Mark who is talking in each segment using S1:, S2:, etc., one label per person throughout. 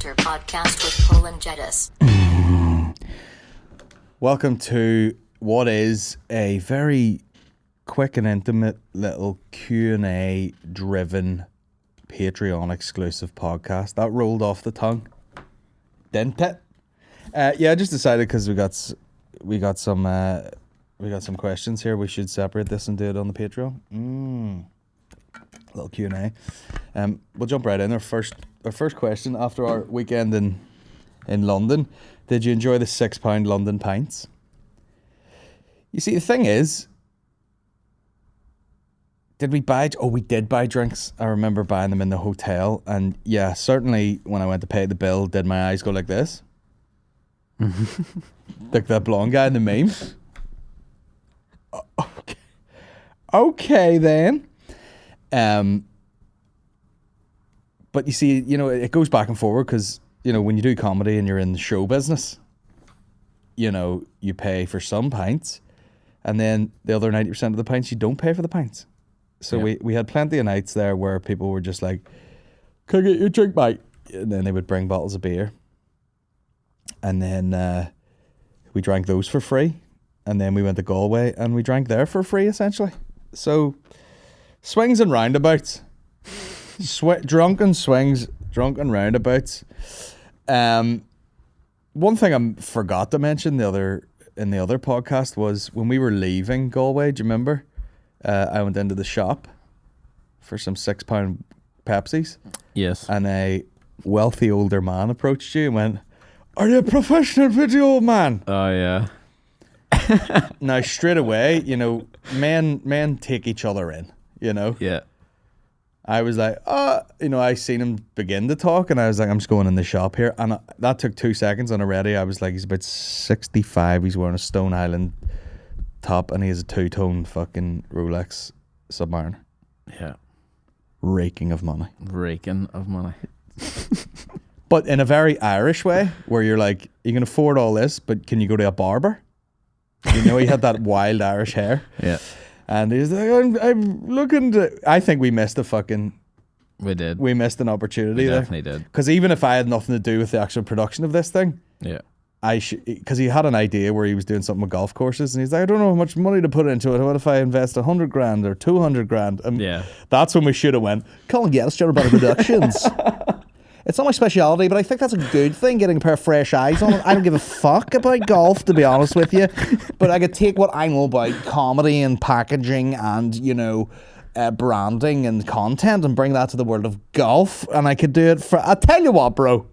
S1: Banter podcast with Paul and Jedis.
S2: Welcome to what is a very quick and intimate little Q&A driven Patreon exclusive podcast. That rolled off the tongue, didn't it? I just decided because we got some questions here. We should separate this and do it on the Patreon. Little Q&A. We'll jump right in. Our first question after our weekend in London. Did you enjoy the £6 London pints? You see, the thing is, did we buy? Oh, we did buy drinks. I remember buying them in the hotel, and yeah, certainly when I went to pay the bill, did my eyes go like this? Like that blonde guy in the meme. Okay then. But you see, it goes back and forward because, when you do comedy and you're in the show business, you pay for some pints, and then the other 90% of the pints you don't pay for the pints. So we had plenty of nights there where people were just like, "Can I get you a drink, mate?" And then they would bring bottles of beer, and then we drank those for free, and then we went to Galway and we drank there for free essentially. So swings and roundabouts. Drunken swings, drunken roundabouts. One thing I forgot to mention in the other podcast was when we were leaving Galway. Do you remember? I went into the shop for some £6 Pepsis.
S3: Yes.
S2: And a wealthy older man approached you and went, "Are you a professional video man?"
S3: Oh yeah.
S2: Now straight away, men take each other in.
S3: Yeah.
S2: I was like, I seen him begin to talk, and I was like, I'm just going in the shop here. And that took 2 seconds, and already I was like, he's about 65, he's wearing a Stone Island top, and he has a two-tone fucking Rolex Submariner.
S3: Yeah.
S2: Raking of money. But in a very Irish way, where you're like, you can afford all this, but can you go to a barber? He had that wild Irish hair.
S3: Yeah.
S2: And he's like, I'm looking to... I think we missed
S3: We did.
S2: We missed an opportunity
S3: We
S2: there.
S3: definitely did.
S2: Because even if I had nothing to do with the actual production of this thing,
S3: Yeah.
S2: because he had an idea where he was doing something with golf courses, and he's like, I don't know how much money to put into it. What if I invest 100 grand or 200 grand? And
S3: Yeah.
S2: that's when we should have went, Colin Geddes, General Body Productions. It's not my speciality, but I think that's a good thing, getting a pair of fresh eyes on it. I don't give a fuck about golf, to be honest with you. But I could take what I know about comedy and packaging and, branding and content and bring that to the world of golf. And I could do it for... I'll tell you what, bro.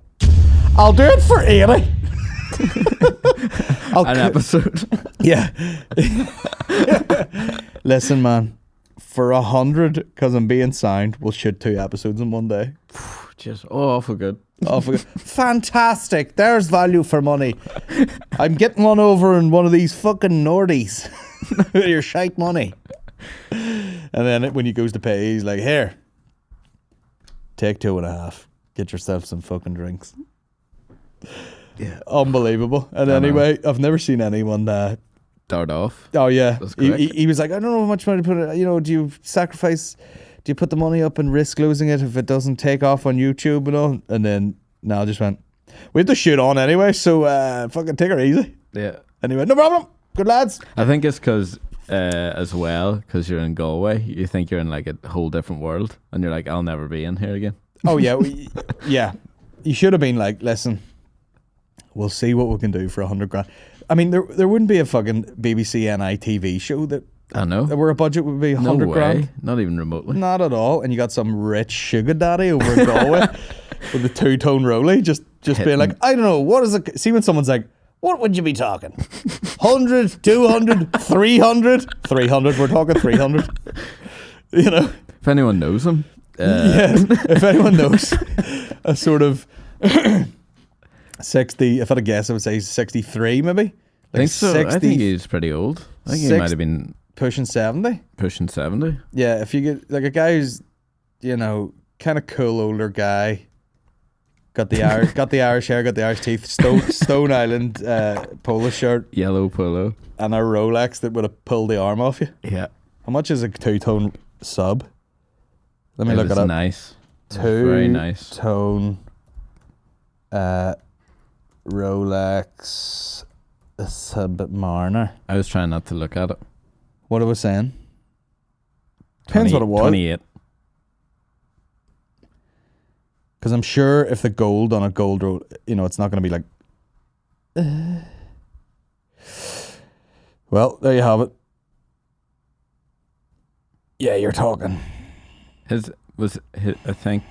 S2: I'll do it for 80.
S3: An episode.
S2: Yeah. Listen, man. For 100, because I'm being signed, we'll shoot 2 episodes in one day.
S3: Just awful good.
S2: Fantastic. There's value for money. I'm getting one over in one of these fucking Nordies. Your shite money. And then when he goes to pay, he's like, here, take 2.5. Get yourself some fucking drinks.
S3: Yeah.
S2: Unbelievable. And anyway, I've never seen anyone
S3: Dart off.
S2: Oh yeah.
S3: That's
S2: He was like, I don't know how much money to put it. Do you sacrifice... Do you put the money up and risk losing it if it doesn't take off on YouTube and all? And then Niall just went, we have to shoot on anyway, so fucking take her easy.
S3: Yeah.
S2: Anyway, no problem. Good lads.
S3: I think it's because as well, because you're in Galway, you think you're in like a whole different world, and you're like, I'll never be in here again.
S2: Oh yeah, yeah. You should have been like, listen, we'll see what we can do for 100 grand. I mean, there wouldn't be a fucking BBC NI TV show that
S3: I know.
S2: Where a budget would be 100
S3: no way.
S2: grand.
S3: Not even remotely.
S2: Not at all. And you got some rich sugar daddy over in Galway with a two-tone rollie just being like, I don't know, what is it? See when someone's like, what would you be talking? 100, 200, 300? 300, we're talking 300.
S3: If anyone knows him.
S2: Yeah, if anyone knows a sort of 60, if I had a guess, I would say 63 maybe. Like
S3: I think so.
S2: 60,
S3: I think he's pretty old. I think he might have been
S2: pushing 70.
S3: Pushing 70.
S2: Yeah, if you get like a guy who's, kind of cool older guy, got the Irish hair, got the Irish teeth, Stone Island polo shirt,
S3: yellow polo,
S2: and a Rolex that would have pulled the arm off you.
S3: Yeah.
S2: How much is a two-tone sub? Let me look it up.
S3: Nice.
S2: Two-tone Rolex Submariner.
S3: I was trying not to look at it.
S2: What I was saying. Depends what it was.
S3: 28.
S2: Because I'm sure if the gold on a gold roll, it's not going to be like. Well, there you have it. Yeah, you're talking.
S3: I think,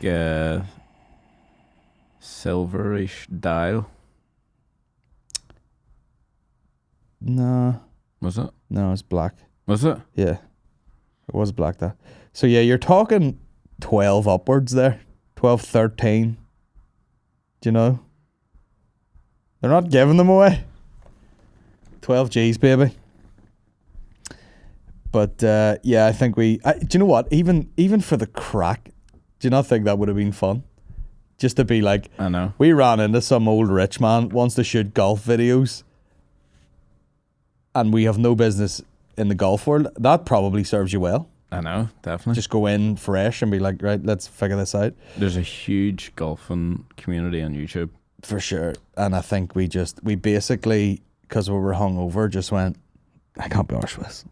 S3: silverish dial.
S2: No,
S3: Was it?
S2: it's black.
S3: Was it?
S2: Yeah, it was black that. So yeah, you're talking 12 upwards there. 12, 13. Do you know? They're not giving them away. 12 G's, baby. But yeah, I think do you know what? Even for the crack, do you not think that would have been fun? Just to be like,
S3: I know.
S2: we ran into some old rich man wants to shoot golf videos, and we have no business in the golf world. That probably serves you well.
S3: I know, definitely.
S2: Just go in fresh and be like, right, let's figure this out.
S3: There's a huge golfing community on YouTube.
S2: For sure. And I think we basically, because we were hungover, just went, I can't be arsed with this.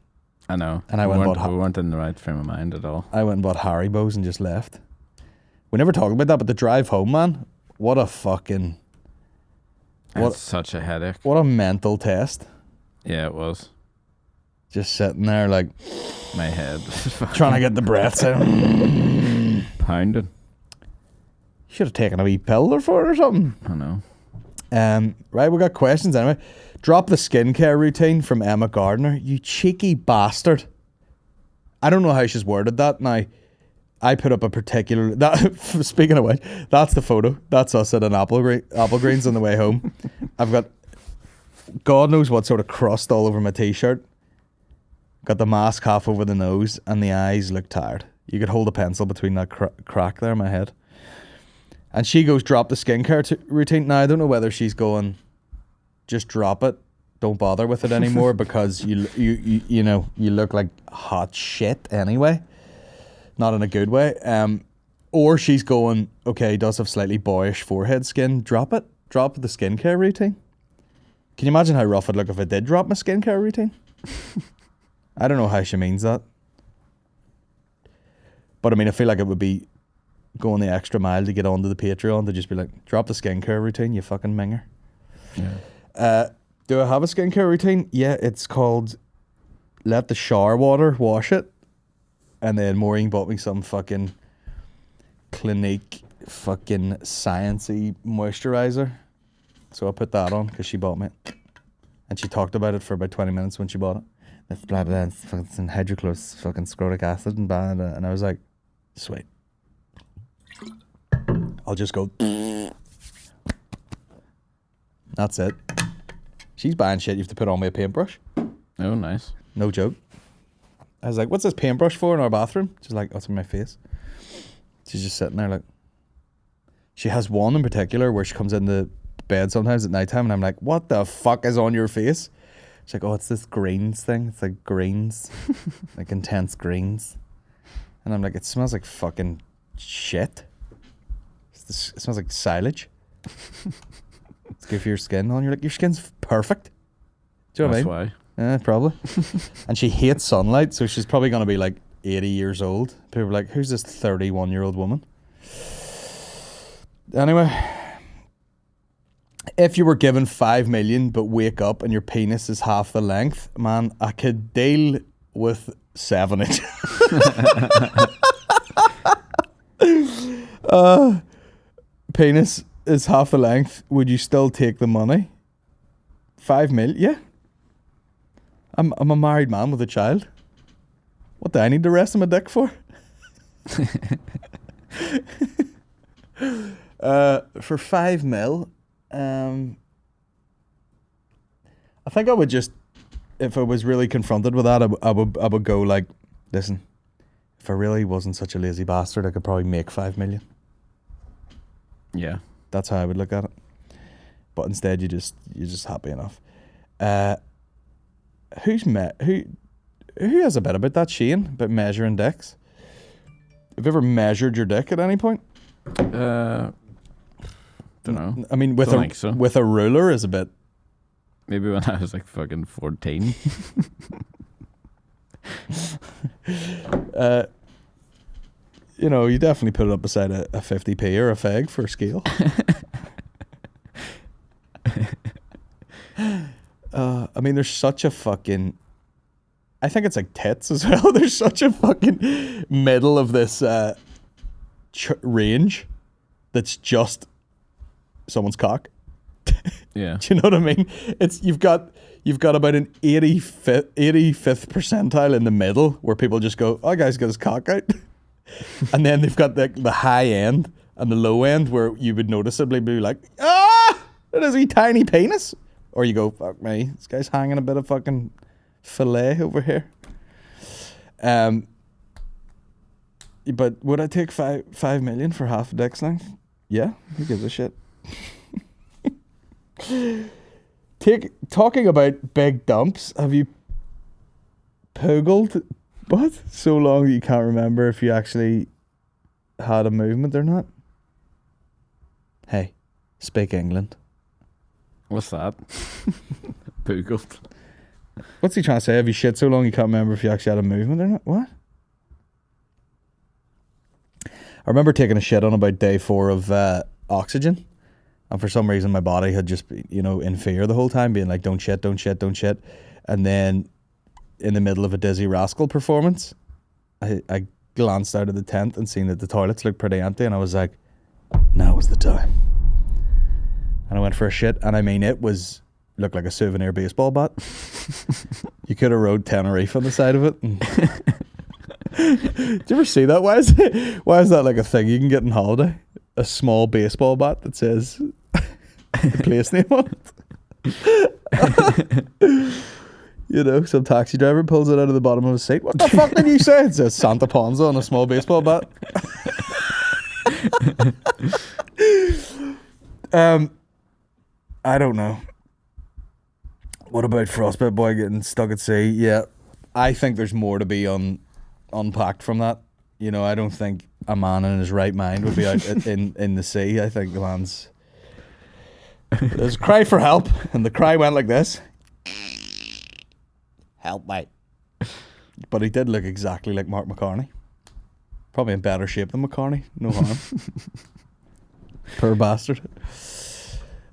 S3: I know.
S2: And I
S3: we
S2: went
S3: we weren't in the right frame of mind at all.
S2: I went and bought Haribo's and just left. We never talked about that, but the drive home, man, what a fucking...
S3: It's such a headache.
S2: What a mental test.
S3: Yeah, it was.
S2: Just sitting there like...
S3: My head.
S2: trying to get the breaths out.
S3: Pounding.
S2: Should have taken a wee pill or for it or something.
S3: I know.
S2: Right, we got questions anyway. Drop the skincare routine from Emma Gardner. You cheeky bastard. I don't know how she's worded that. Now, I put up a particular... Speaking of which, that's the photo. That's us at an Apple Greens on the way home. I've got God knows what sort of crust all over my t-shirt. Got the mask half over the nose, and the eyes look tired. You could hold a pencil between that crack there in my head. And she goes, drop the skincare routine. Now, I don't know whether she's going, just drop it. Don't bother with it anymore because you look like hot shit anyway. Not in a good way. Or she's going, okay, does have slightly boyish forehead skin. Drop it. Drop the skincare routine. Can you imagine how rough it'd look if I did drop my skincare routine? I don't know how she means that. But I mean, I feel like it would be going the extra mile to get onto the Patreon to just be like, drop the skincare routine, you fucking minger.
S3: Yeah.
S2: Do I have a skincare routine? Yeah, it's called let the shower water wash it. And then Maureen bought me some fucking Clinique fucking sciencey moisturizer. So I put that on because she bought me it. And she talked about it for about 20 minutes when she bought it. It's blah blah, it's fucking hydrochlorous fucking scrotic acid and blah, blah. And I was like, sweet. I'll just go. That's it. She's buying shit you have to put on with a paintbrush.
S3: Oh, nice.
S2: No joke. I was like, what's this paintbrush for in our bathroom? She's like, oh, it's in my face. She's just sitting there like. She has one in particular where she comes into bed sometimes at nighttime and I'm like, what the fuck is on your face? She's like, oh, it's this greens thing. It's like greens. Like intense greens. And I'm like, it smells like fucking shit. It smells like silage. It's good for your skin. And you're like, your skin's perfect. Do you know what I mean?
S3: That's why.
S2: Probably. And she hates sunlight, so she's probably going to be like 80 years old. People are like, who's this 31-year-old woman? Anyway, if you were given 5 million but wake up and your penis is half the length, man, I could deal with 7 inches. Penis is half the length. Would you still take the money? 5 million? Yeah. I'm a married man with a child. What do I need the rest of my dick for? For 5 mil, I think I would just, if I was really confronted with that, I would go like, listen, if I really wasn't such a lazy bastard, I could probably make 5 million.
S3: Yeah.
S2: That's how I would look at it. But instead, you're just happy enough. Who has a bit about that, Shane, about measuring dicks? Have you ever measured your dick at any point?
S3: Don't know.
S2: I mean, with
S3: Don't think so.
S2: with a ruler is a bit.
S3: Maybe when I was like fucking 14.
S2: You know, you definitely put it up beside a 50p or a fag for a scale. I mean, there's such a fucking. I think it's like tits as well. There's such a fucking middle of this range that's just someone's cock.
S3: Yeah.
S2: Do you know what I mean? It's you've got about an 85th percentile in the middle where people just go, "Oh, guy's got his cock out," and then they've got the high end and the low end where you would noticeably be like, "Ah, that is a tiny penis," or you go, "Fuck me, this guy's hanging a bit of fucking fillet over here." But would I take 5 million for half a dick's length? Yeah, who gives a shit? Talking about big dumps, have you poogled what so long that you can't remember if you actually had a movement or not? Hey, speak England.
S3: What's that? Poogled.
S2: What's he trying to say? Have you shit so long you can't remember if you actually had a movement or not? What? I remember taking a shit on about day 4 of oxygen. And for some reason, my body had just been, in fear the whole time, being like, don't shit, don't shit, don't shit. And then in the middle of a Dizzy Rascal performance, I glanced out of the tent and seen that the toilets looked pretty empty. And I was like, now is the time. And I went for a shit. And I mean, looked like a souvenir baseball bat. You could have rode Tenerife on the side of it. Do you ever see that? Why is that like a thing you can get in holiday? A small baseball bat that says the place name on it. Some taxi driver pulls it out of the bottom of his seat. What the fuck did you say? It says Santa Ponza on a small baseball bat. I don't know. What about Frostbite Boy getting stuck at sea? Yeah, I think there's more to be unpacked from that. I don't think a man in his right mind would be out in the sea. I think the man's... There's a cry for help, and the cry went like this. Help, mate. But he did look exactly like Mark McCartney. Probably in better shape than McCartney. No harm. Poor bastard.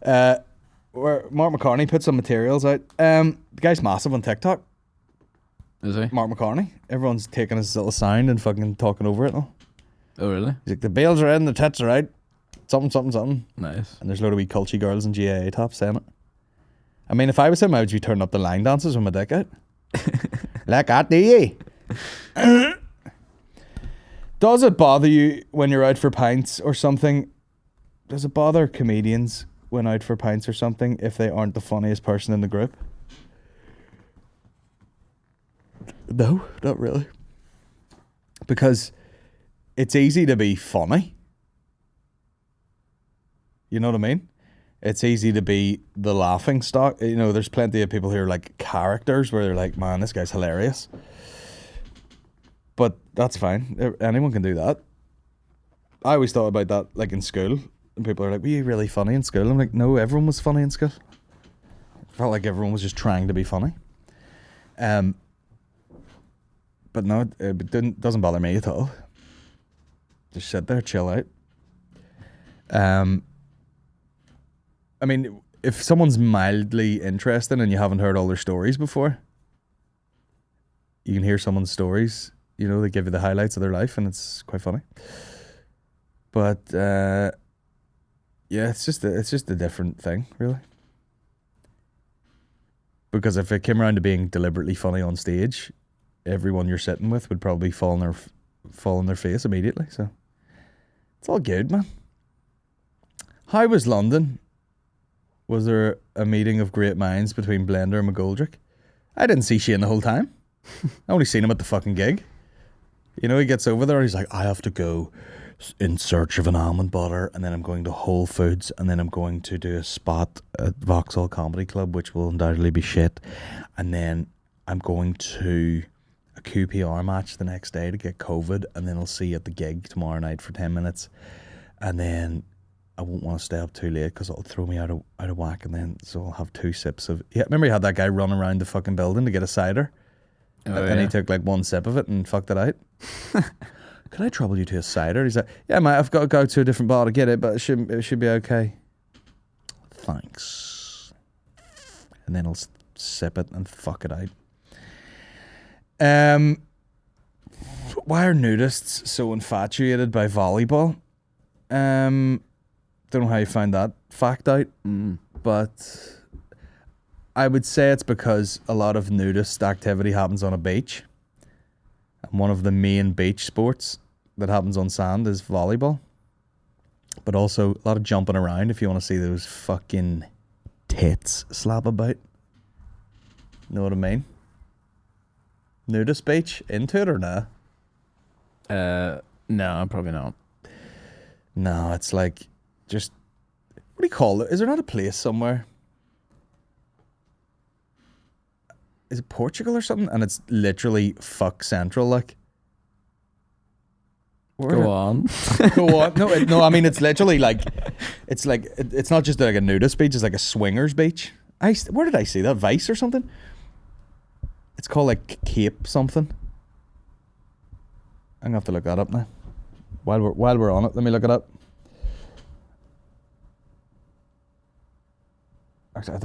S2: Where Mark McCartney put some materials out. The guy's massive on TikTok.
S3: Is he?
S2: Mark McCartney. Everyone's taking his little sound and fucking talking over it all.
S3: Oh, really?
S2: He's like, the bales are in, the tits are out. Something, something, something.
S3: Nice.
S2: And there's a load of wee culty girls in GAA tops saying it. I mean, if I was him, I would be turning up the line dances with my dick out. Like that, do ye? Does it bother you when you're out for pints or something? Does it bother comedians when out for pints or something if they aren't the funniest person in the group? No, not really. Because it's easy to be funny. You know what I mean? It's easy to be the laughing stock. There's plenty of people who are like characters where they're like, man, this guy's hilarious. But that's fine. Anyone can do that. I always thought about that like in school. And people are like, were you really funny in school? I'm like, no, everyone was funny in school. I felt like everyone was just trying to be funny. But no, it doesn't bother me at all. Just sit there, chill out. I mean, if someone's mildly interesting and you haven't heard all their stories before, you can hear someone's stories. They give you the highlights of their life, and it's quite funny. But yeah, it's just a different thing, really. Because if it came around to being deliberately funny on stage, everyone you're sitting with would probably fall on their face immediately. So it's all good, man. How was London? Was there a meeting of great minds between Blender and McGoldrick? I didn't see Shane the whole time. I only seen him at the fucking gig. He gets over there and he's like, I have to go in search of an almond butter, and then I'm going to Whole Foods, and then I'm going to do a spot at Vauxhall Comedy Club, which will undoubtedly be shit, and then I'm going to a QPR match the next day to get COVID, and then I'll see you at the gig tomorrow night for 10 minutes, and then I won't want to stay up too late because it'll throw me out of whack, and then so I'll have 2 sips of. Yeah, remember you had that guy running around the fucking building to get a cider, and he took like 1 sip of it and fucked it out. Could I trouble you to a cider? He's like, yeah, mate, I've got to go to a different bar to get it, but it should be okay. Thanks. And then he'll sip it and fuck it out. Why are nudists so infatuated by volleyball? Don't know how you find that fact out, but I would say it's because a lot of nudist activity happens on a beach. And one of the main beach sports that happens on sand is volleyball. But also a lot of jumping around if you want to see those fucking tits slap about. Know what I mean? Nudist beach, into it or nah?
S3: No, probably not.
S2: No, it's like just, what do you call it? Is there not a place somewhere? Is it Portugal or something? And it's literally fuck central, like.
S3: Go on.
S2: Go on. No. I mean, it's literally like, it's not just like a nudist beach. It's like a swingers beach. Where did I see that? Vice or something? It's called like Cape something. I'm gonna have to look that up now. While we're on it, let me look it up. Actually,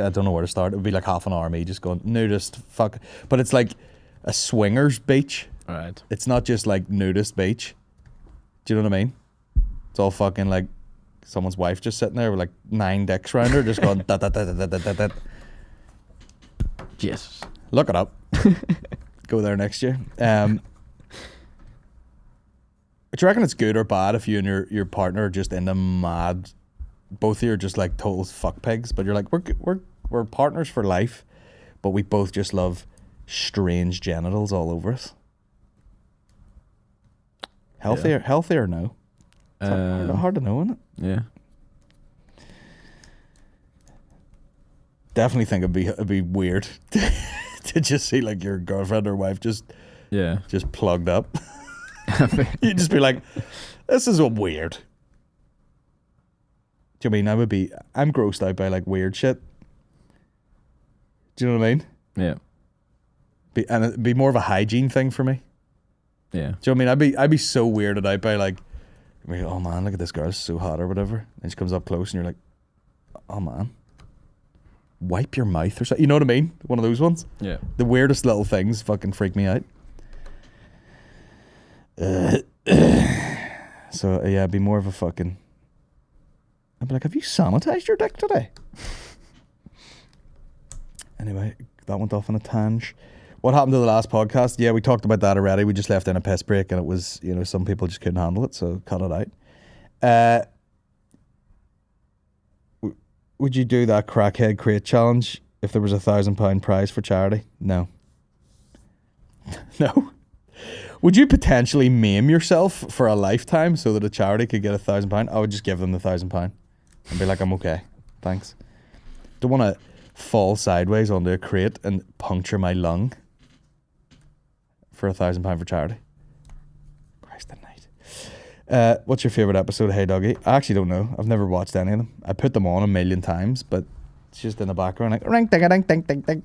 S2: I don't know where to start. It would be like half an hour of me just going nudist fuck. But it's like a swingers beach.
S3: Right.
S2: It's not just like nudist beach. Do you know what I mean? It's all fucking like someone's wife just sitting there with like 9 dicks around her, just going da da da da da da da.
S3: Yes.
S2: Look it up. Go there next year. Do you reckon it's good or bad if you and your partner are just into mad? Both of you are just like total fuck pigs, but you're like we're partners for life, but we both just love strange genitals all over us. Healthy or no? It's hard to know, isn't it?
S3: Yeah.
S2: Definitely think it'd be weird to just see like your girlfriend or wife just plugged up. You'd just be like, this is weird. Do you mean I'm grossed out by like weird shit? Do you know what I mean?
S3: Yeah.
S2: And it'd be more of a hygiene thing for me.
S3: Yeah.
S2: Do you know what I mean? I'd be so weirded out by like, oh man, look at this girl, she's so hot or whatever. And she comes up close and you're like, oh man, wipe your mouth or something. You know what I mean? One of those ones.
S3: Yeah.
S2: The weirdest little things fucking freak me out. So yeah, it'd be more of a fucking. I'd be like, have you sanitized your dick today? Anyway, that went off on a tangent. What happened to the last podcast? Yeah, we talked about that already. We just left in a piss break, and it was, some people just couldn't handle it, so cut it out. Would you do that crackhead crate challenge if there was £1,000 prize for charity? No. No. Would you potentially maim yourself for a lifetime so that a charity could get £1,000? I would just give them the £1,000 and be like, I'm okay, thanks. Don't want to fall sideways onto a crate and puncture my lung for £1,000 for charity. Christ alight. What's your favourite episode of Hey Doggy? I actually don't know. I've never watched any of them. I put them on 1,000,000 times, but it's just in the background like ring ding ding ding ding ding.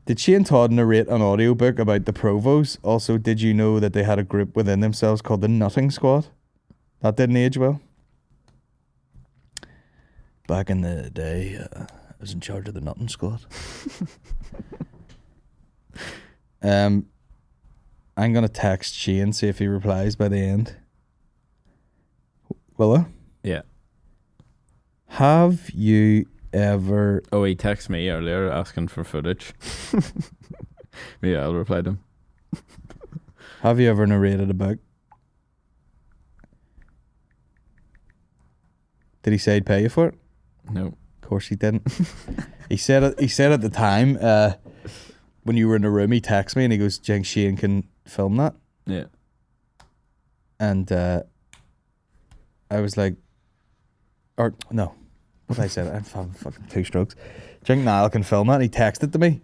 S2: Did Shane Todd narrate an audiobook about the Provos? Also, did you know that they had a group within themselves called the Nutting Squad? That didn't age well. Back in the day, I was in charge of the Nutting Squad. I'm going to text Shane, see if he replies by the end. Will I?
S3: Yeah.
S2: Have you ever...
S3: Oh, he texted me earlier asking for footage. Yeah, I'll reply to him.
S2: Have you ever narrated a book? Did he say he'd pay you for it?
S3: No.
S2: Of course he didn't. He said at the time, when you were in the room, he texted me and he goes, "Do you think Shane can film that?"
S3: Yeah.
S2: And I was like, or no, what did I say? I'm having fucking 2 strokes. "Do you think Niall can film that?" And he texted to me,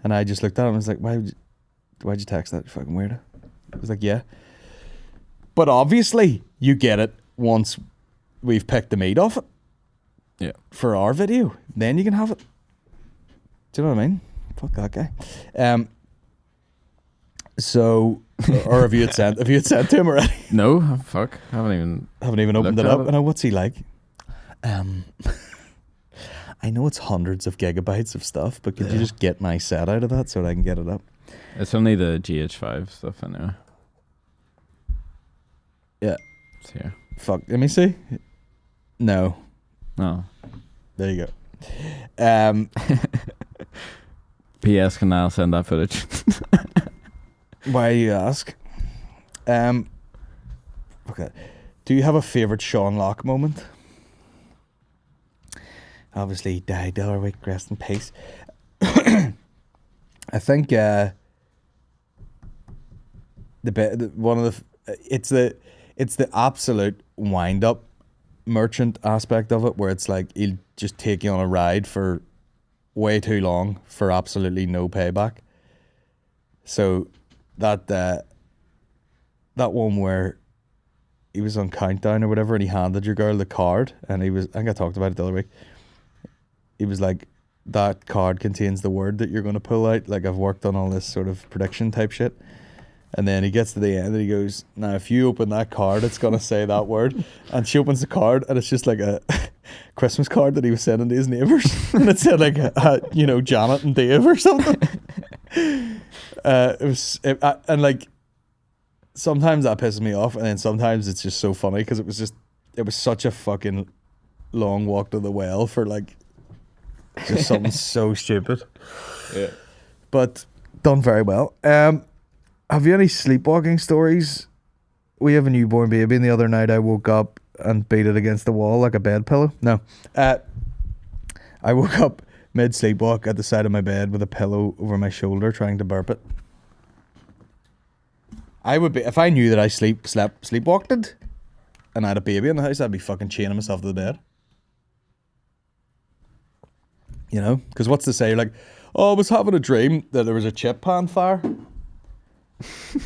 S2: and I just looked at him and was like, why'd you text that, you fucking weirdo? I was like, yeah. But obviously, you get it once we've picked the meat off it
S3: Yeah.
S2: for our video. Then you can have it. Do you know what I mean? Fuck that guy. So, or have you had sent to him already?
S3: No, fuck. Haven't
S2: Even opened it
S3: Looked
S2: up.
S3: at it.
S2: And what's he like? I know it's hundreds of gigabytes of stuff, but could you just get my set out of that so that I can get it up?
S3: It's only the GH5 stuff in there.
S2: Yeah.
S3: It's here.
S2: Fuck. Let me see. No.
S3: Oh.
S2: There you go.
S3: PS, can I send that footage?
S2: Why do you ask? Okay. Do you have a favourite Sean Locke moment? Obviously, he died the other week. Rest in peace. I think it's the absolute wind up merchant aspect of it, where it's like he'll just take you on a ride for way too long for absolutely no payback. So that one where he was on Countdown or whatever, and he handed your girl the card, and I think I talked about it the other week. He was like, that card contains the word that you're going to pull out. Like, I've worked on all this sort of prediction type shit. And then he gets to the end and he goes, now if you open that card, it's going to say that word. And she opens the card and it's just like a Christmas card that he was sending to his neighbours. And it said like, Janet and Dave or something. And like, sometimes that pisses me off. And then sometimes it's just so funny because it was such a fucking long walk to the well for like, just something so stupid.
S3: Yeah.
S2: But done very well. Have you any sleepwalking stories? We have a newborn baby, and the other night I woke up and beat it against the wall like a bed pillow. No. I woke up mid-sleepwalk at the side of my bed with a pillow over my shoulder trying to burp it. I would be, if I knew that I sleepwalked it and I had a baby in the house, I'd be fucking chaining myself to the bed. You know? Because what's to say? You're like, oh, I was having a dream that there was a chip pan fire.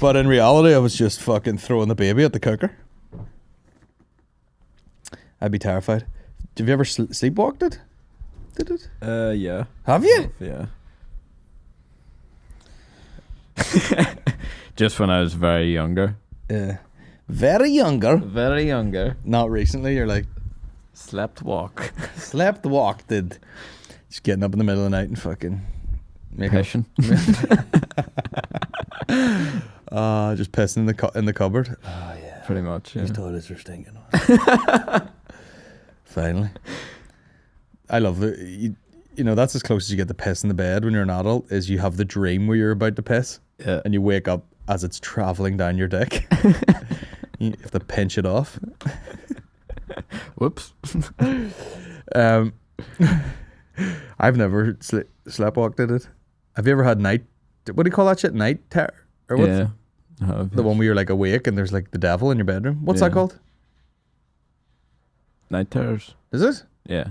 S2: But in reality, I was just fucking throwing the baby at the cooker. I'd be terrified. Have you ever sleepwalked it? Did it?
S3: Yeah.
S2: Have you?
S3: Yeah. Just when I was very younger.
S2: Yeah. Very younger.
S3: Very younger.
S2: Not recently. You're like,
S3: Slept walk.
S2: slept walked it. Just getting up in the middle of the night and fucking making
S3: Passion.
S2: just pissing in the cupboard. Oh yeah.
S3: Pretty much, yeah.
S2: These toilets are stinking. Finally. I love it. You know, that's as close as you get to piss in the bed when you're an adult, is you have the dream where you're about to piss.
S3: Yeah.
S2: And you wake up as it's travelling down your dick. You have to pinch it off.
S3: Whoops.
S2: I've never sleepwalked in it. Have you ever had night? What do you call that shit? Night terror? Or what's
S3: Yeah.
S2: the one where you're like awake and there's like the devil in your bedroom? What's that
S3: Yeah.
S2: called?
S3: Night terrors.
S2: Is it?
S3: Yeah.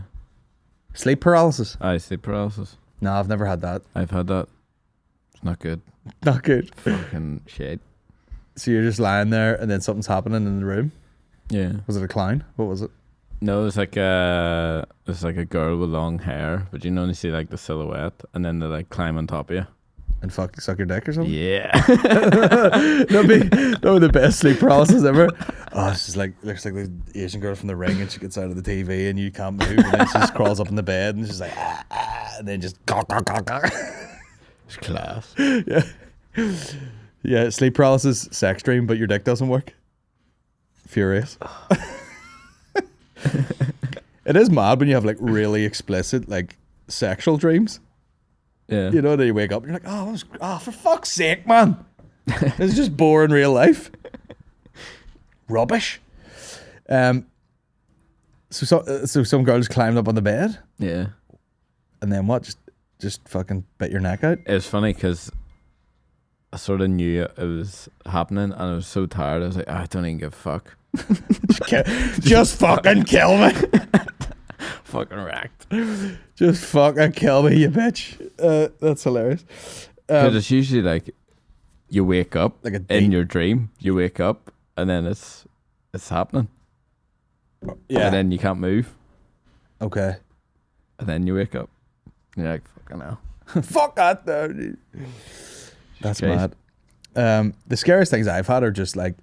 S2: Sleep paralysis?
S3: Sleep paralysis.
S2: No, I've never had that.
S3: I've had that. It's not good.
S2: Not good.
S3: Fucking shit.
S2: So you're just lying there and then something's happening in the room?
S3: Yeah.
S2: Was it a clown? What was it?
S3: No, it's like a girl with long hair, but you only see like the silhouette, and then they like climb on top of you.
S2: And fuck, suck your dick or something?
S3: Yeah.
S2: That'd be the best sleep paralysis ever. Oh, it's just like, looks like the Asian girl from The Ring, and she gets out of the TV and you can't move, and then she just crawls up in the bed and she's like, and then just
S3: It's class.
S2: Yeah. Yeah, sleep paralysis, sex dream, but your dick doesn't work. Furious. It is mad when you have like really explicit like sexual dreams.
S3: Yeah.
S2: You know, then you wake up and you're like, for fuck's sake, man. This is just boring real life. Rubbish. So some girl just climbed up on the bed,
S3: Yeah.
S2: and then what? Just fucking bit your neck out.
S3: It was funny because I sort of knew it was happening, and I was so tired. I was like, I don't even give a fuck.
S2: Just fucking kill me.
S3: Fucking wrecked.
S2: Just fucking kill me, you bitch. That's hilarious.
S3: Because it's usually like you wake up
S2: Like a
S3: in
S2: deep-
S3: your dream. You wake up and then it's happening.
S2: Yeah.
S3: And then you can't move,
S2: Okay.
S3: and then you wake up. You're like, fucking hell.
S2: Fuck that, though, dude. That's
S3: crazy.
S2: mad. The scariest things I've had are just like,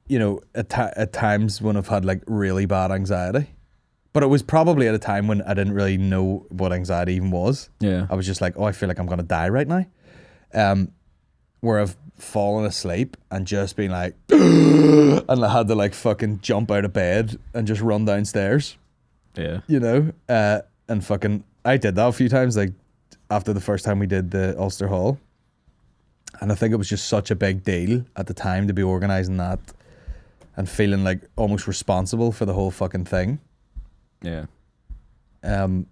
S2: you know, at times when I've had like really bad anxiety. But it was probably at a time when I didn't really know what anxiety even was.
S3: Yeah.
S2: I was just like, oh, I feel like I'm going to die right now. Where I've fallen asleep and just been like, and I had to like fucking jump out of bed and just run downstairs,
S3: Yeah.
S2: you know? And fucking, I did that a few times, like after the first time we did the Ulster Hall. And I think it was just such a big deal at the time to be organising that and feeling like almost responsible for the whole fucking thing.
S3: Yeah.
S2: And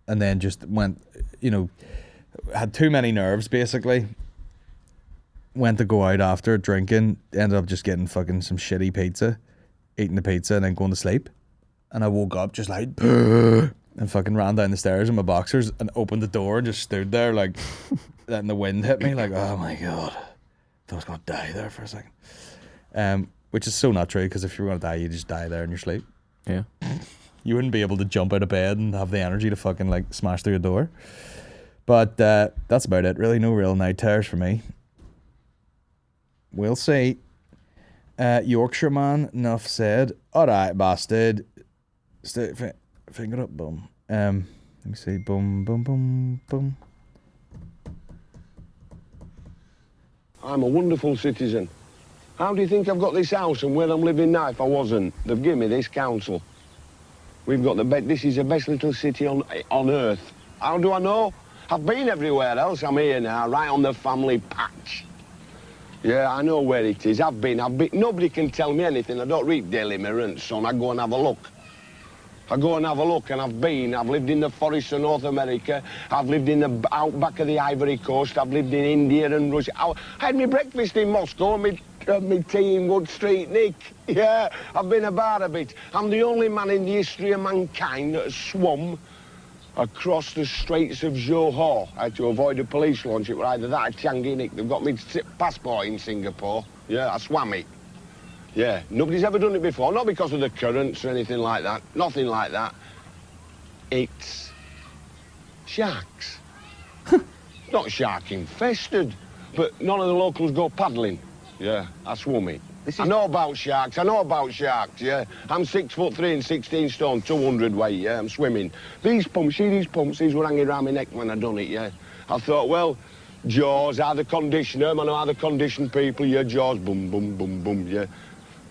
S2: then just went, you know, had too many nerves basically. Went to go out after drinking, ended up just getting fucking some shitty pizza, eating the pizza and then going to sleep. And I woke up just like, and fucking ran down the stairs in my boxers and opened the door and just stood there like, letting the wind hit me like, oh my God, I thought I was going to die there for a second. Which is so not true, because if you're going to die, you just die there in your sleep.
S3: Yeah.
S2: You wouldn't be able to jump out of bed and have the energy to fucking like smash through a door. But that's about it. Really, no real night terrors for me. We'll see. Yorkshire man, enough said. All right, bastard. Finger up, boom. Let me see. Boom, boom, boom, boom.
S4: I'm a wonderful citizen. How do you think I've got this house and where I'm living now if I wasn't? They've given me this council. We've got the best, this is the best little city on earth. How do I know? I've been everywhere else. I'm here now, right on the family patch. Yeah, I know where it is. I've been. Nobody can tell me anything. I don't read Daily Mirror and Sun. I go and have a look. I go and have a look, and I've lived in the forests of North America, I've lived in the outback of the Ivory Coast, I've lived in India and Russia. I had my breakfast in Moscow, my tea in Wood Street, Nick. Yeah, I've been about a bit. I'm the only man in the history of mankind that has swum across the Straits of Johor. I had to avoid a police launch. It was either that or Changi, Nick. They've got me passport in Singapore. Yeah, I swam it. Yeah, nobody's ever done it before, not because of the currents or anything like that, nothing like that. It's sharks. Not shark infested, but none of the locals go paddling. Yeah, I swum it. I know about sharks, yeah. I'm 6'3" and 16 stone, 200 weight, yeah, I'm swimming. These pumps, these were hanging around my neck when I done it, yeah. I thought, well, Jaws, how the conditioner, I know how the condition people, yeah, Jaws, boom, boom, boom, boom, yeah.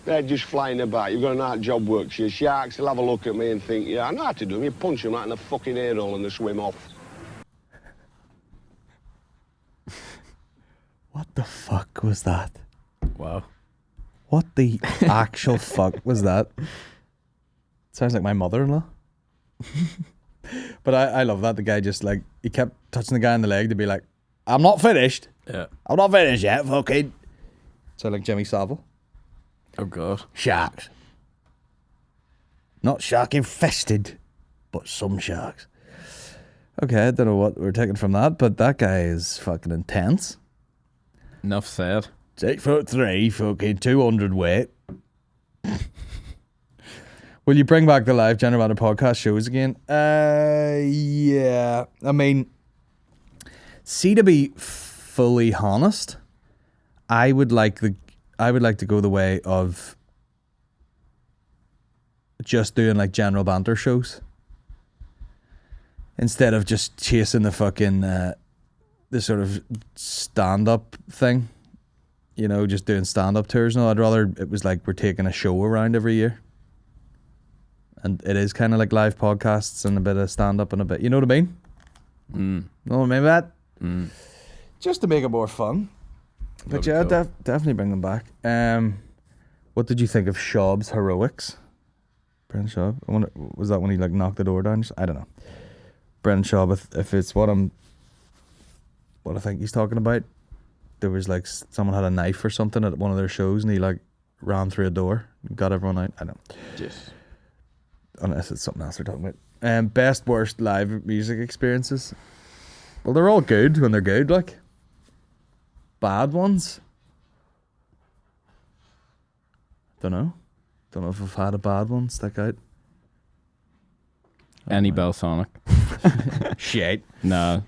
S4: They're just flying about. You've got an art job works here. Sharks, they'll have a look at me and think, yeah, I know how to do them. You punch them right in the fucking ear hole and they swim off.
S2: What the fuck was that?
S3: Wow.
S2: What the actual fuck was that? Sounds like my mother-in-law. But I love that. The guy just like, he kept touching the guy in the leg to be like, I'm not finished.
S3: Yeah.
S2: I'm not finished yet, fucking. So like Jimmy Savile.
S3: Oh, God.
S2: Sharks. Not shark infested, but some sharks. Okay, I don't know what we're taking from that, but that guy is fucking intense.
S3: Enough said.
S2: 6'3", fucking 200 weight. Will you bring back the live Gender Matter podcast shows again? Yeah. I mean, see, to be fully honest, I would like to go the way of just doing like general banter shows instead of just chasing the fucking the sort of stand-up thing, you know, just doing stand-up tours. No, I'd rather it was like we're taking a show around every year, and it is kind of like live podcasts and a bit of stand-up and a bit, you know what I mean? Know what I mean by that? Just to make it more fun. But yeah, definitely bring them back. What did you think of Schaub's heroics? Brendan Schaub? I wonder, was that when he like knocked the door down? I don't know. Brendan Schaub, if it's what I think he's talking about, there was like someone had a knife or something at one of their shows and he like ran through a door and got everyone out. I don't know.
S3: Yes.
S2: Unless it's something else they're talking about. Best, worst live music experiences. Well, they're all good when they're good, like. Bad ones. Don't know. Don't know if I've had a bad one stick out.
S3: Any Belsonic?
S2: Shit.
S3: No.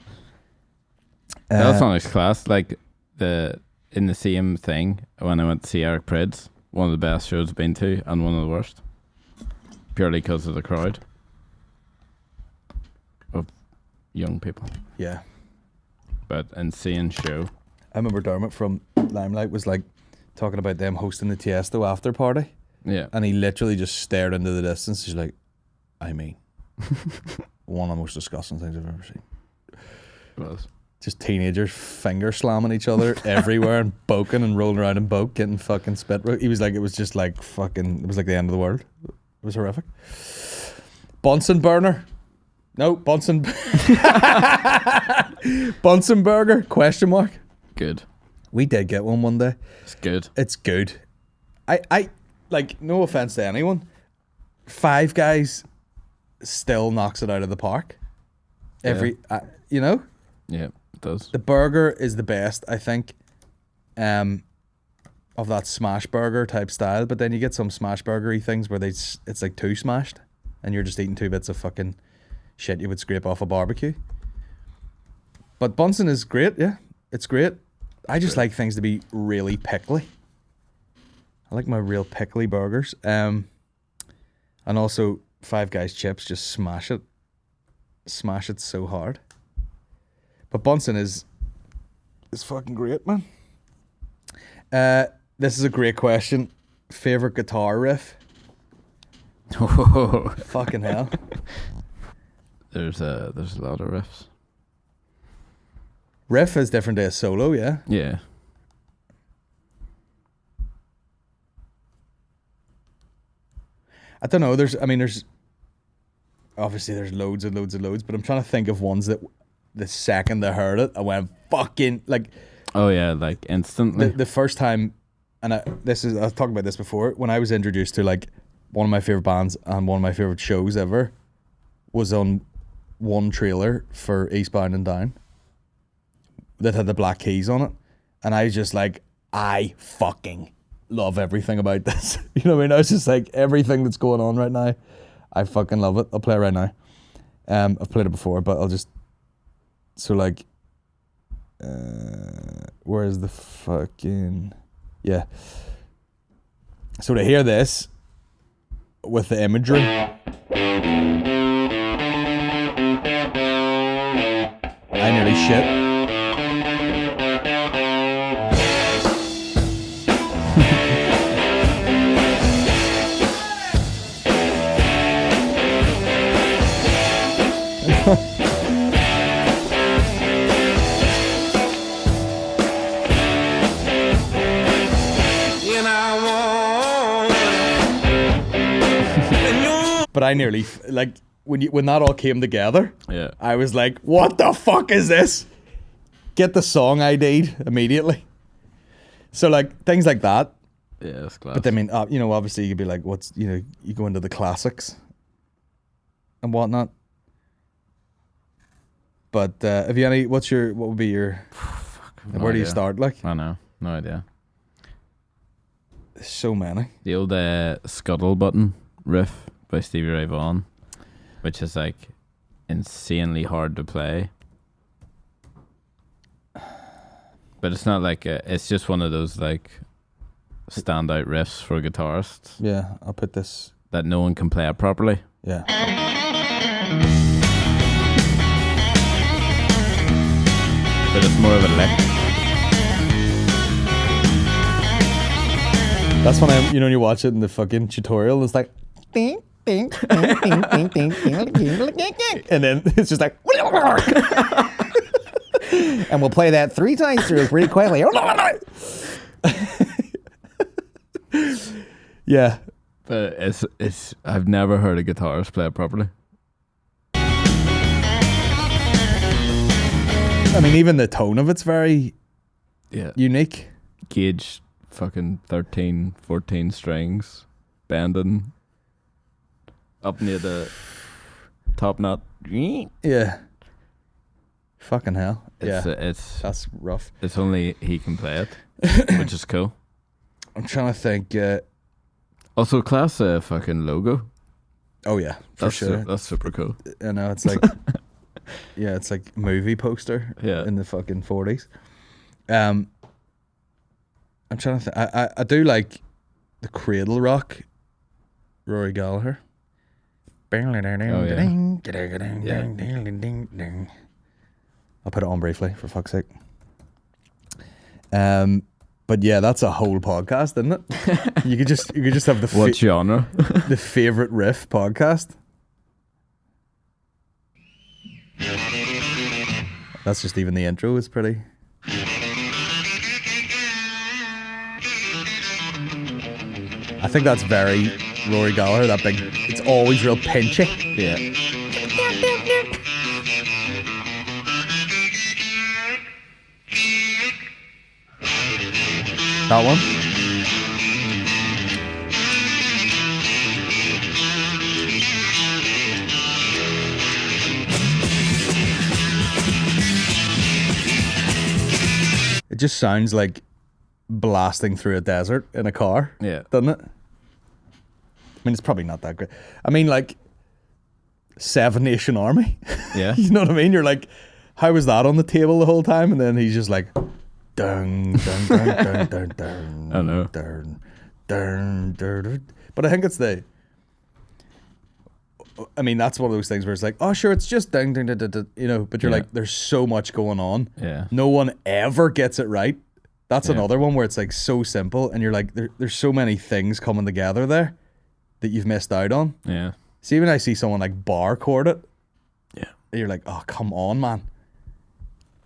S2: Uh,
S3: Belsonic's class. Like in the same thing when I went to see Eric Prydz, one of the best shows I've been to and one of the worst. Purely because of the crowd of young people.
S2: Yeah.
S3: But insane show.
S2: I remember Dermot from Limelight was like talking about them hosting the Tiesto after party,
S3: Yeah.
S2: and he literally just stared into the distance. He's like, I mean, one of the most disgusting things I've ever seen.
S3: Was.
S2: Just teenagers finger slamming each other everywhere and boking and rolling around in boke, getting fucking spit. He was like, it was just like fucking, it was like the end of the world. It was horrific. Bunsen burner. No, Bunsen. Bunsen burger, question mark.
S3: Good.
S2: We did get one day.
S3: It's good.
S2: It's good. I like, no offense to anyone, Five Guys still knocks it out of the park. You know,
S3: Yeah, it does.
S2: the burger is the best, I think, of that smash burger type style. But then you get some smash burgery things where it's like too smashed, and you're just eating two bits of fucking shit you would scrape off a barbecue. But Bunsen is great. Yeah, it's great. I just like things to be really pickly. I like my real pickly burgers. And also Five Guys chips, just smash it so hard. But Bunsen is fucking great, man. This is a great question. Favorite guitar riff? Fucking hell.
S3: There's a lot of riffs.
S2: Riff is different to a solo, yeah.
S3: Yeah.
S2: I don't know. There's obviously there's loads and loads and loads, but I'm trying to think of ones that the second I heard it, I went fucking like.
S3: Oh yeah, like instantly.
S2: The first time, and I've talked about this before, when I was introduced to like one of my favorite bands and one of my favorite shows ever was on one trailer for Eastbound and Down that had the Black Keys on it, and I was just like, I fucking love everything about this. You know what I mean? I was just like, everything that's going on right now, I fucking love it. I'll play it right now. I've played it before, but I'll just where's the fucking yeah. So to hear this with the imagery, I nearly shit. But I nearly like when that all came together.
S3: Yeah.
S2: I was like, "What the fuck is this?" Get the song ID'd immediately. So like things like that.
S3: Yeah, it's class.
S2: But I mean, you know, obviously you'd be like, "What's you go into the classics and whatnot." But have you any? What would be your?
S3: No
S2: where do you
S3: idea.
S2: start? Like,
S3: I know, no idea.
S2: so many.
S3: The old Scuttle Button riff by Stevie Ray Vaughan, which is like insanely hard to play. But it's not like it's just one of those like standout riffs for guitarists
S2: Yeah, I'll put this.
S3: that no one can play it properly.
S2: Yeah.
S3: But it's more of a lick.
S2: That's when when you watch it in the fucking tutorial, it's like, ding, ding, ding, ding, ding, ding, ding, ding, ding, and then it's just like, and we'll play that 3 times through pretty quickly. Yeah.
S3: But it's I've never heard a guitarist play it properly.
S2: I mean, even the tone of it's very
S3: Yeah.
S2: unique.
S3: Gauge fucking 13, 14 strings, bending up near the top knot.
S2: Yeah. Fucking hell.
S3: It's,
S2: Yeah.
S3: it's
S2: Rough.
S3: only he can play it, which is cool.
S2: I'm trying to think.
S3: Also, class fucking logo.
S2: Oh yeah, for
S3: That's
S2: sure.
S3: That's super cool.
S2: I know it's like, yeah, it's like movie poster.
S3: Yeah.
S2: In the fucking 40s. I'm trying to think. I do like the Cradle Rock. Rory Gallagher.
S3: Oh, yeah.
S2: I'll put it on briefly for fuck's sake. But yeah, that's a whole podcast, isn't it? you could just have the
S3: What genre?
S2: the favorite riff podcast. That's just even the intro is pretty. I think that's very Rory Gallagher. That big. It's always real pinchy.
S3: Yeah.
S2: That one. It just sounds like blasting through a desert in a car,
S3: Yeah.
S2: doesn't it? I mean, it's probably not that great. I mean, like Seven Nation Army.
S3: Yeah.
S2: You know what I mean? You're like, how was that on the table the whole time? And then he's just like, dun dun dun dun dun dun.
S3: I know.
S2: Dun, dun, dun, dun. But I think it's I mean, that's one of those things where it's like, oh, sure, it's just dun dun dun dun, dun, you know. But you're
S3: Yeah.
S2: like, there's so much going on.
S3: Yeah.
S2: No one ever gets it right. That's
S3: Yeah.
S2: another one where it's like so simple, and you're like, there's so many things coming together there that you've missed out on.
S3: Yeah.
S2: See, when I see someone like bar chord it,
S3: Yeah.
S2: you're like, oh, come on, man.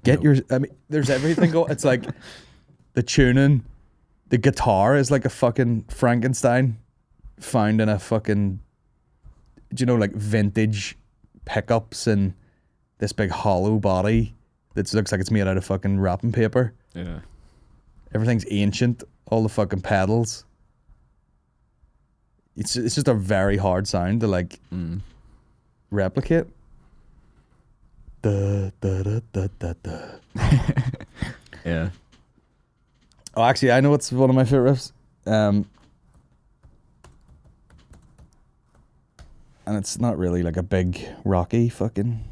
S2: Get your, I mean, there's everything going. It's like the tuning, the guitar is like a fucking Frankenstein found in a fucking, do you know, like vintage pickups and this big hollow body that looks like it's made out of fucking wrapping paper.
S3: Yeah.
S2: Everything's ancient. All the fucking pedals. It's just a very hard sound to like replicate. Da, da, da, da, da, da.
S3: Yeah.
S2: Oh, actually, I know what's one of my favorite riffs. And it's not really like a big rocky fucking.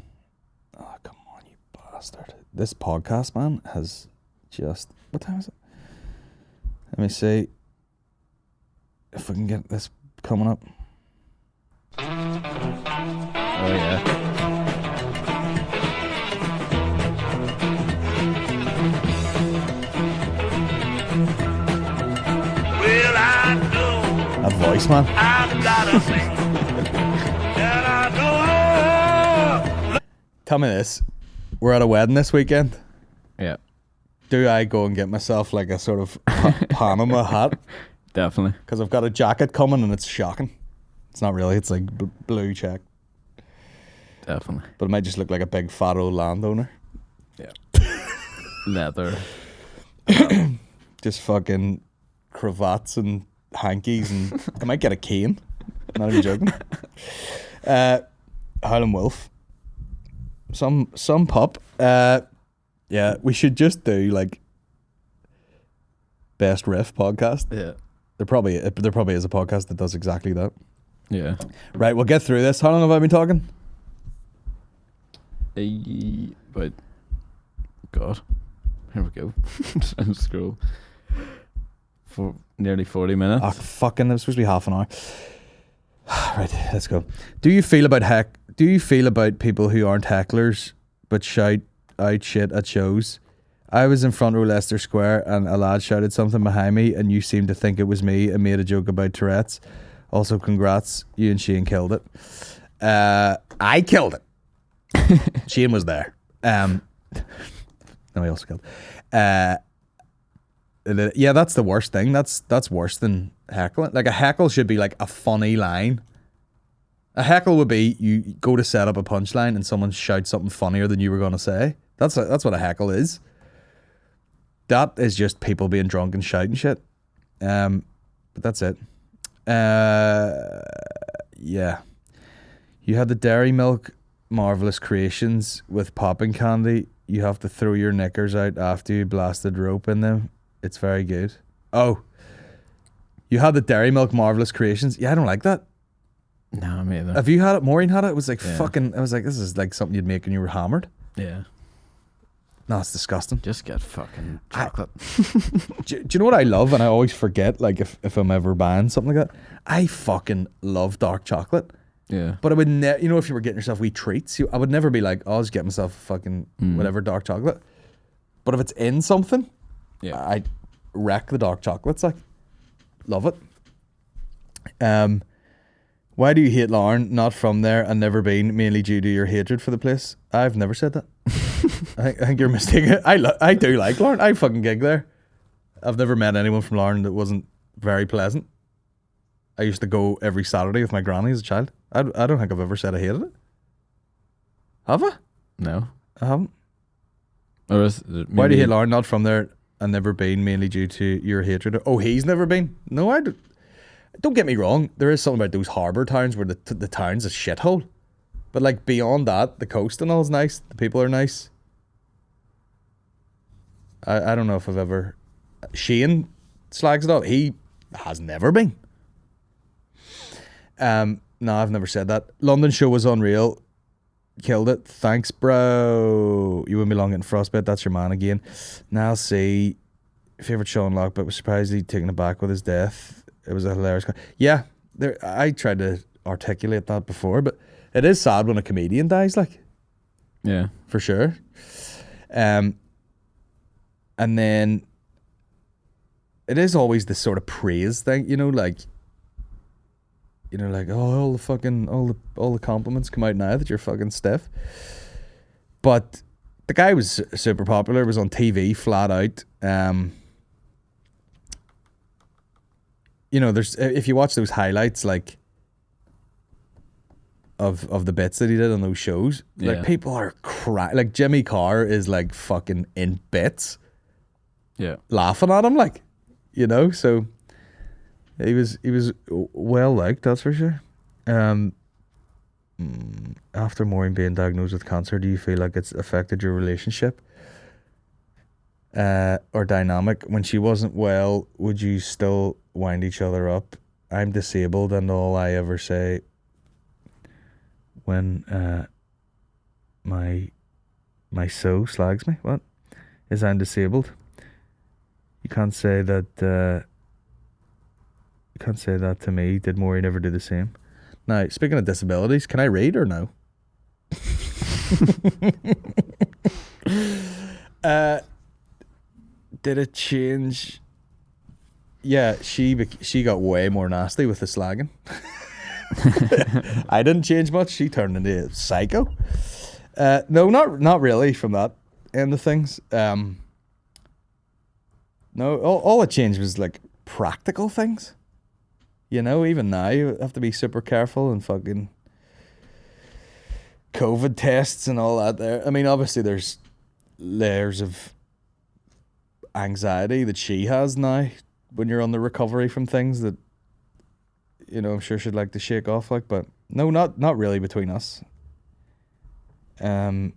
S2: Oh, come on, you bastard! This podcast, man, has just. What time is it? Let me see if we can get this coming up.
S3: Oh yeah.
S5: Well, I know
S2: That voice, man.
S5: I've got a thing, and I know.
S2: Tell me this: we're at a wedding this weekend.
S3: Yeah.
S2: Do I go and get myself like a sort of Panama hat?
S3: Definitely.
S2: Because I've got a jacket coming and it's shocking. It's not really. It's like blue check,
S3: Definitely.
S2: but it might just look like a big fat old landowner.
S3: Yeah. Leather.
S2: Just fucking cravats and hankies, and I might get a cane. Not even joking. Howlin' Wolf. Some pup. Yeah, we should just do like best riff podcast.
S3: Yeah.
S2: There probably is a podcast that does exactly that.
S3: Yeah.
S2: Right, we'll get through this. How long have I been talking?
S3: But God, here we go. And scroll for nearly 40 minutes.
S2: Oh, fucking, it was supposed to be half an hour. Right, let's go. Do you feel about people who aren't hecklers but shout out shit at shows? I was in front row Leicester Square and a lad shouted something behind me and you seemed to think it was me and made a joke about Tourette's. Also, congrats, you and Shane killed it. I killed it. Shane was there. No, he also killed. Yeah, that's the worst thing. That's worse than heckling. Like a heckle should be like a funny line. A heckle would be you go to set up a punchline and someone shouts something funnier than you were going to say. That's what a heckle is. That is just people being drunk and shouting shit. But that's it. Yeah. You had the Dairy Milk Marvelous Creations with popping candy. You have to throw your knickers out after you blasted rope in them. It's very good. Oh. You had the Dairy Milk Marvelous Creations. Yeah, I don't like that.
S3: No, me either.
S2: Have you had it? Maureen had it. It was like
S3: Yeah.
S2: fucking. I was like, this is like something you'd make when you were hammered.
S3: Yeah.
S2: No, it's disgusting.
S3: Just get fucking chocolate.
S2: Do you know what I love? And I always forget, like, if I'm ever buying something like that, I fucking love dark chocolate.
S3: Yeah.
S2: But I would never, you know, if you were getting yourself wee treats, I would never be like, oh, I'll just get myself fucking whatever dark chocolate. But if it's in something,
S3: Yeah.
S2: I wreck the dark chocolates. Like, love it. Why do you hate Lauren? Not from there and never been, mainly due to your hatred for the place. I've never said that. I think you're mistaken. I do like Lauren. I fucking gig there. I've never met anyone from Lauren that wasn't very pleasant. I used to go every Saturday with my granny as a child. I don't think I've ever said I hated it. Have I?
S3: No.
S2: I haven't.
S3: Or is
S2: Why do you hate Lauren? Not from there and never been, mainly due to your hatred. Oh, he's never been? No, I don't get me wrong. There is something about those harbour towns where the town's a shithole. But like beyond that, the coast and all is nice. The people are nice. I don't know if I've ever... Shane slags it off. He has never been. No, I've never said that. London show was unreal. Killed it. Thanks, bro. You wouldn't be long getting frostbite. That's your man again. Now I'll see. Favourite show on lock, but was surprised he'd taken it back with his death. It was a hilarious... Yeah, I tried to articulate that before, but it is sad when a comedian dies, like.
S3: Yeah.
S2: For sure. And then it is always this sort of praise thing, you know, like, oh, all the compliments come out now that you're fucking stiff. But the guy was super popular, was on TV flat out. You know, there's, if you watch those highlights, like, of the bits that he did on those shows,
S3: Yeah.
S2: like, people are crying. Like, Jimmy Carr is like fucking in bits,
S3: Yeah.
S2: laughing at him, like, you know. So he was well liked, that's for sure. After Maureen being diagnosed with cancer, do you feel like it's affected your relationship or dynamic? When she wasn't well, would you still wind each other up? I'm disabled, and all I ever say when my soul slags me, what, is I'm disabled. You can't say that. You can't say that to me. Did Maureen ever do the same? Now, speaking of disabilities, can I read or no? Did it change? Yeah, she got way more nasty with the slagging. I didn't change much. She turned into a psycho. No, not really from that end of things. No, all it changed was like practical things. You know, even now you have to be super careful and fucking COVID tests and all that there. I mean, obviously there's layers of anxiety that she has now when you're on the recovery from things that, you know, I'm sure she'd like to shake off, like, but no, not really between us. No,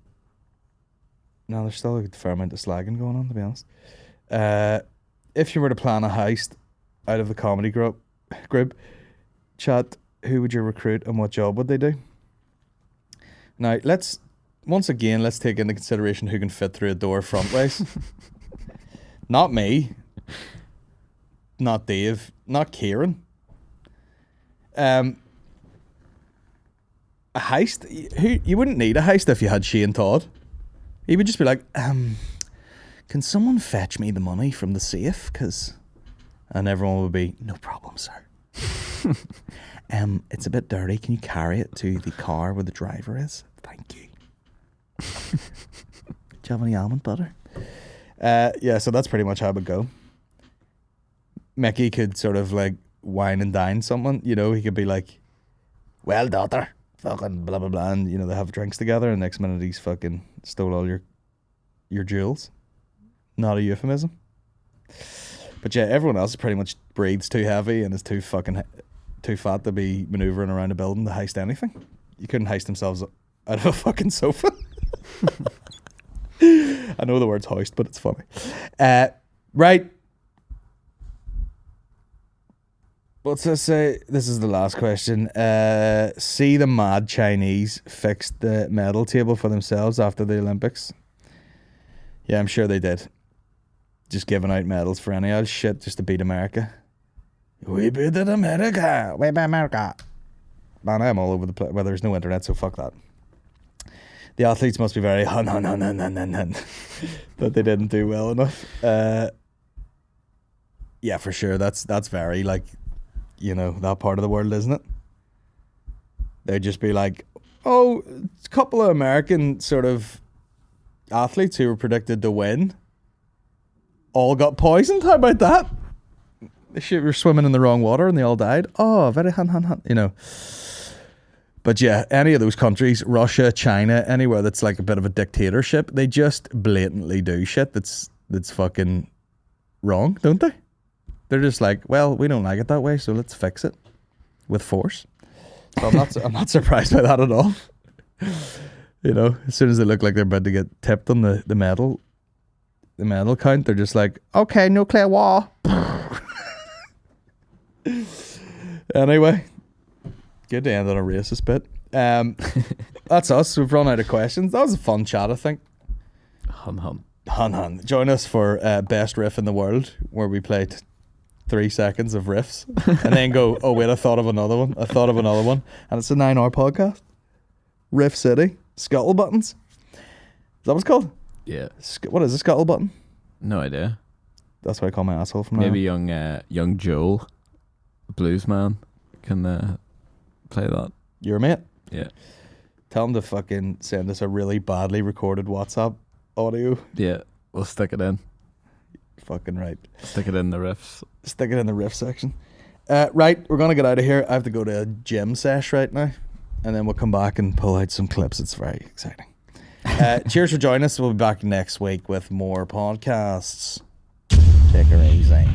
S2: there's still a fair amount of slagging going on, to be honest. If you were to plan a heist out of the comedy group chat, who would you recruit and what job would they do? Now, let's take into consideration who can fit through a door frontways. Not me. Not Dave. Not Kieran. A heist? You wouldn't need a heist if you had Shane Todd. He would just be like, can someone fetch me the money from the safe? And everyone would be, no problem, sir. It's a bit dirty. Can you carry it to the car where the driver is? Thank you. Do you have any almond butter? Yeah, so that's pretty much how it would go. Mickey could sort of like wine and dine someone, you know. He could be like, well, daughter, fucking blah blah blah, and you know, they have drinks together, and next minute he's fucking stole all your jewels. Not a euphemism. But yeah, everyone else pretty much breathes too heavy and is too fat to be manoeuvring around a building to heist anything. You couldn't heist themselves out of a fucking sofa. I know the word's hoist, but it's funny. Right. What's this say? This is the last question. See the mad Chinese fixed the medal table for themselves after the Olympics. Yeah, I'm sure they did. Just giving out medals for any old shit just to beat America. We beat America. We beat America. Man, I'm all over the place. Well, there's no internet, so fuck that. The athletes must be very hun that they didn't do well enough. Yeah, for sure. That's very like, you know, that part of the world, isn't it? They'd just be like, oh, a couple of American sort of athletes who were predicted to win all got poisoned. How about that? They were swimming in the wrong water and they all died. Oh, very hun, you know. But yeah, any of those countries, Russia, China, anywhere that's like a bit of a dictatorship, they just blatantly do shit that's fucking wrong, don't they? They're just like, well, we don't like it that way, so let's fix it with force. So I'm not surprised by that at all. You know, as soon as they look like they're about to get tipped on the medal count, they're just like, okay, nuclear war. Anyway, good to end on a racist bit. That's us. We've run out of questions. That was a fun chat, I think. Hun. Join us for Best Riff in the World, where we played 3 seconds of riffs and then go, oh wait, I thought of another one, and it's a 9-hour podcast. Riff City, Scuttle Buttons. Is that what it's called?
S3: Yeah.
S2: What is a Scuttle Button?
S3: No idea.
S2: That's what I call my asshole from now
S3: Maybe
S2: on.
S3: young Joel, blues man, can play that.
S2: Your mate?
S3: Yeah.
S2: Tell him to fucking send us a really badly recorded WhatsApp audio.
S3: Yeah, we'll stick it in.
S2: Fucking right.
S3: Stick it in the riffs.
S2: Stick it in the riff section. Right, we're going to get out of here. I have to go to a gym sesh right now. And then we'll come back and pull out some clips. It's very exciting. Cheers for joining us. We'll be back next week with more podcasts. Take her easy.